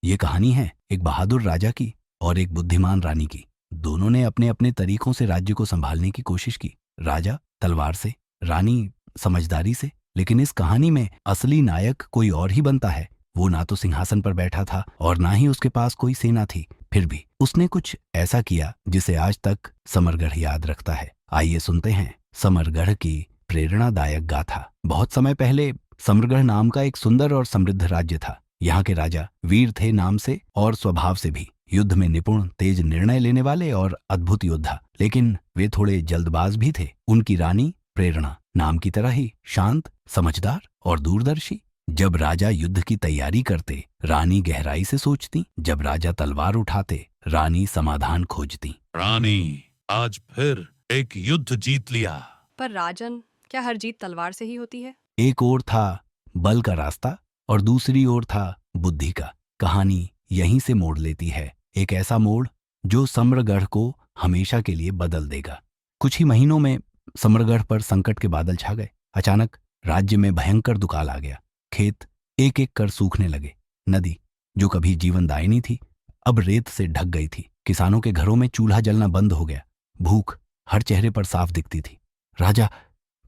ये कहानी है एक बहादुर राजा की और एक बुद्धिमान रानी की। दोनों ने अपने अपने तरीकों से राज्य को संभालने की कोशिश की। राजा तलवार से, रानी समझदारी से। लेकिन इस कहानी में असली नायक कोई और ही बनता है। वो ना तो सिंहासन पर बैठा था और ना ही उसके पास कोई सेना थी। फिर भी उसने कुछ ऐसा किया जिसे आज तक समरगढ़ याद रखता है। आइए सुनते हैं समरगढ़ की प्रेरणादायक गाथा। बहुत समय पहले समरगढ़ नाम का एक सुंदर और समृद्ध राज्य था। यहाँ के राजा वीर थे नाम से और स्वभाव से भी, युद्ध में निपुण, तेज निर्णय लेने वाले और अद्भुत योद्धा। लेकिन वे थोड़े जल्दबाज भी थे। उनकी रानी प्रेरणा नाम की तरह ही शांत, समझदार और दूरदर्शी। जब राजा युद्ध की तैयारी करते, रानी गहराई से सोचती। जब राजा तलवार उठाते, रानी समाधान खोजती। रानी, आज फिर एक युद्ध जीत लिया। पर राजन, क्या हर जीत तलवार से ही होती है? एक ओर था बल का रास्ता और दूसरी ओर था बुद्धि का। कहानी यहीं से मोड़ लेती है, एक ऐसा मोड़ जो समरगढ़ को हमेशा के लिए बदल देगा। कुछ ही महीनों में समरगढ़ पर संकट के बादल छा गए। अचानक राज्य में भयंकर दुकाल आ गया। खेत एक एक कर सूखने लगे। नदी, जो कभी जीवनदायिनी थी, अब रेत से ढक गई थी। किसानों के घरों में चूल्हा जलना बंद हो गया। भूख हर चेहरे पर साफ दिखती थी। राजा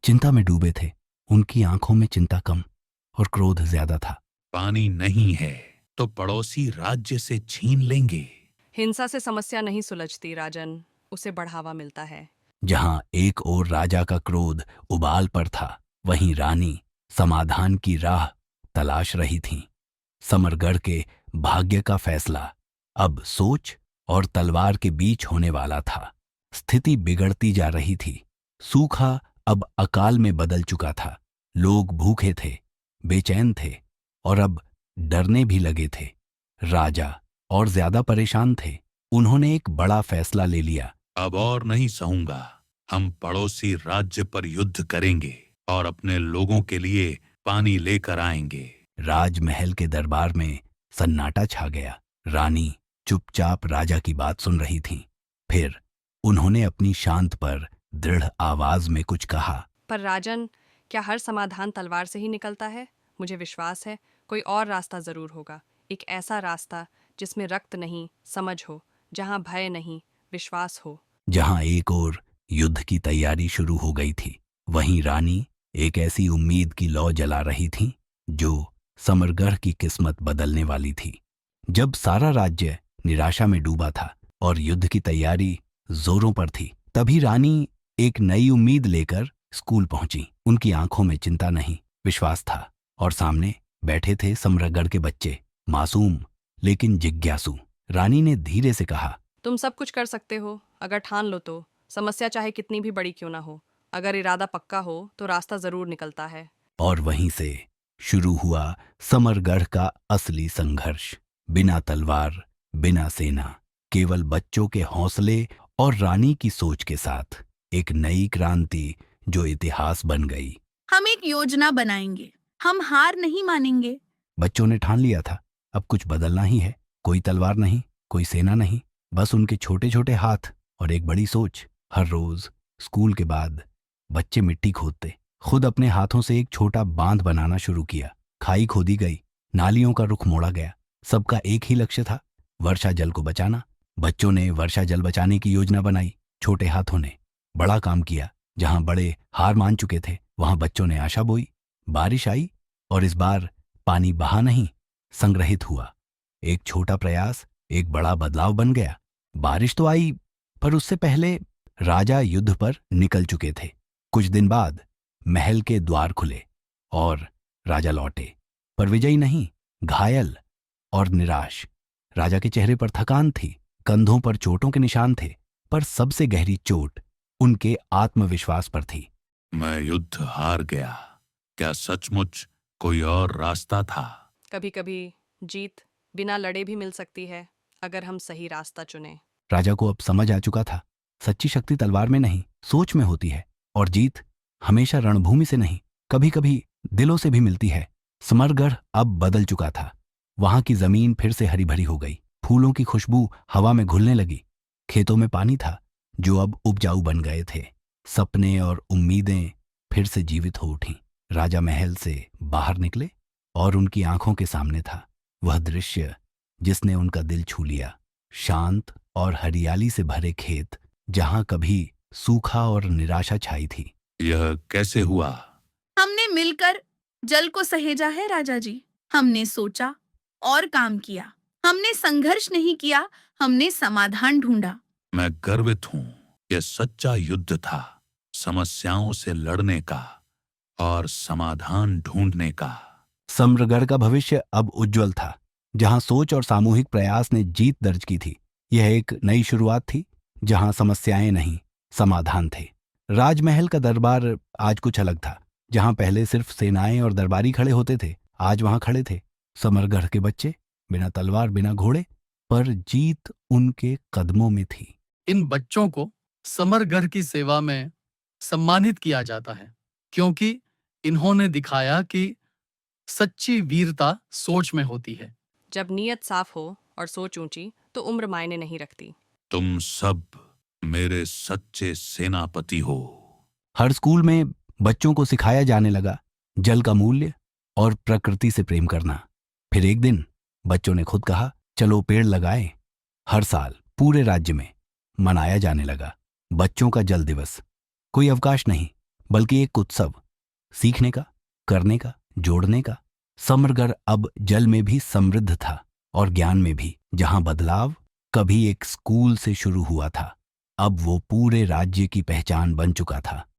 चिंता में डूबे थे। उनकी आंखों में चिंता कम और क्रोध ज्यादा था। पानी नहीं है तो पड़ोसी राज्य से छीन लेंगे। हिंसा से समस्या नहीं सुलझती राजन, उसे बढ़ावा मिलता है। जहां एक ओर राजा का क्रोध उबाल पर था, वहीं रानी समाधान की राह तलाश रही थीं। समरगढ़ के भाग्य का फैसला अब सोच और तलवार के बीच होने वाला था। स्थिति बिगड़ती जा रही थी। सूखा अब अकाल में बदल चुका था। लोग भूखे थे, बेचैन थे और अब डरने भी लगे थे। राजा और ज्यादा परेशान थे। उन्होंने एक बड़ा फैसला ले लिया। अब और नहीं सहूंगा। हम पड़ोसी राज्य पर युद्ध करेंगे और अपने लोगों के लिए पानी लेकर आएंगे। राजमहल के दरबार में सन्नाटा छा गया। रानी चुपचाप राजा की बात सुन रही थीं। फिर उन्होंने अपनी शांत पर दृढ़ आवाज में कुछ कहा। पर राजन, क्या हर समाधान तलवार से ही निकलता है? मुझे विश्वास है कोई और रास्ता जरूर होगा। एक ऐसा रास्ता जिसमें रक्त नहीं, समझ हो, जहां भय नहीं, विश्वास हो। जहां एक ओर युद्ध की तैयारी शुरू हो गई थी, वहीं रानी एक ऐसी उम्मीद की लौ जला रही थी जो समरगढ़ की किस्मत बदलने वाली थी। जब सारा राज्य निराशा में डूबा था और युद्ध की तैयारी जोरों पर थी, तभी रानी एक नई उम्मीद लेकर स्कूल पहुंची। उनकी आंखों में चिंता नहीं, विश्वास था। और सामने बैठे थे समरगढ़ के बच्चे, मासूम लेकिन जिज्ञासु। रानी ने धीरे से कहा, तुम सब कुछ कर सकते हो अगर ठान लो तो। समस्या चाहे कितनी भी बड़ी क्यों ना हो, अगर इरादा पक्का हो तो रास्ता जरूर निकलता है। और वहीं से शुरू हुआ समरगढ़ का असली संघर्ष। बिना तलवार, बिना सेना, केवल बच्चों के हौसले और रानी की सोच के साथ एक नई क्रांति जो इतिहास बन गई। हम एक योजना बनाएंगे, हम हार नहीं मानेंगे। बच्चों ने ठान लिया था, अब कुछ बदलना ही है। कोई तलवार नहीं, कोई सेना नहीं, बस उनके छोटे छोटे हाथ और एक बड़ी सोच। हर रोज स्कूल के बाद बच्चे मिट्टी खोदते, खुद अपने हाथों से एक छोटा बांध बनाना शुरू किया। खाई खोदी गई, नालियों का रुख मोड़ा गया। सबका एक ही लक्ष्य था, वर्षा जल को बचाना। बच्चों ने वर्षा जल बचाने की योजना बनाई, छोटे हाथों ने बड़ा काम किया। जहां बड़े हार मान चुके थे, वहां बच्चों ने आशा बोई। बारिश आई और इस बार पानी बहा नहीं, संग्रहित हुआ। एक छोटा प्रयास एक बड़ा बदलाव बन गया। बारिश तो आई, पर उससे पहले राजा युद्ध पर निकल चुके थे। कुछ दिन बाद महल के द्वार खुले और राजा लौटे, पर विजयी नहीं, घायल और निराश। राजा के चेहरे पर थकान थी, कंधों पर चोटों के निशान थे, पर सबसे गहरी चोट उनके आत्मविश्वास पर थी। मैं युद्ध हार गया। क्या सचमुच कोई और रास्ता था? कभी कभी जीत बिना लड़े भी मिल सकती है, अगर हम सही रास्ता चुने। राजा को अब समझ आ चुका था, सच्ची शक्ति तलवार में नहीं, सोच में होती है। और जीत हमेशा रणभूमि से नहीं, कभी कभी दिलों से भी मिलती है। समरगढ़ अब बदल चुका था। वहां की जमीन फिर से हरी भरी हो गई। फूलों की खुशबू हवा में घुलने लगी। खेतों में पानी था जो अब उपजाऊ बन गए थे। सपने और उम्मीदें फिर से जीवित हो उठीं। राजा महल से बाहर निकले और उनकी आंखों के सामने था वह दृश्य जिसने उनका दिल छू लिया। शांत और हरियाली से भरे खेत, जहां कभी सूखा और निराशा छाई थी। यह कैसे हुआ? हमने मिलकर जल को सहेजा है राजा जी। हमने सोचा और काम किया। हमने संघर्ष नहीं किया, हमने समाधान ढूंढा। मैं गर्वित हूं। यह सच्चा युद्ध था, समस्याओं से लड़ने का और समाधान ढूंढने का। समरगढ़ का भविष्य अब उज्जवल था, जहां सोच और सामूहिक प्रयास ने जीत दर्ज की थी। यह एक नई शुरुआत थी, जहां समस्याएं नहीं, समाधान थे। राजमहल का दरबार आज कुछ अलग था। जहां पहले सिर्फ सेनाएं और दरबारी खड़े होते थे, आज वहां खड़े थे समरगढ़ के बच्चे, बिना तलवार बिना घोड़े, पर जीत उनके कदमों में थी। इन बच्चों को समरगढ़ की सेवा में सम्मानित किया जाता है, क्योंकि इन्होंने दिखाया कि सच्ची वीरता सोच में होती है। जब नीयत साफ हो और सोच ऊंची तो उम्र मायने नहीं रखती। तुम सब मेरे सच्चे सेनापति हो। हर स्कूल में बच्चों को सिखाया जाने लगा जल का मूल्य और प्रकृति से प्रेम करना। फिर एक दिन बच्चों ने खुद कहा, चलो पेड़ लगाएं। हर साल पूरे राज्य में मनाया जाने लगा बच्चों का जल दिवस। कोई अवकाश नहीं, बल्कि एक उत्सव, सीखने का, करने का, जोड़ने का। समरगढ़ अब जल में भी समृद्ध था और ज्ञान में भी। जहां बदलाव कभी एक स्कूल से शुरू हुआ था, अब वो पूरे राज्य की पहचान बन चुका था।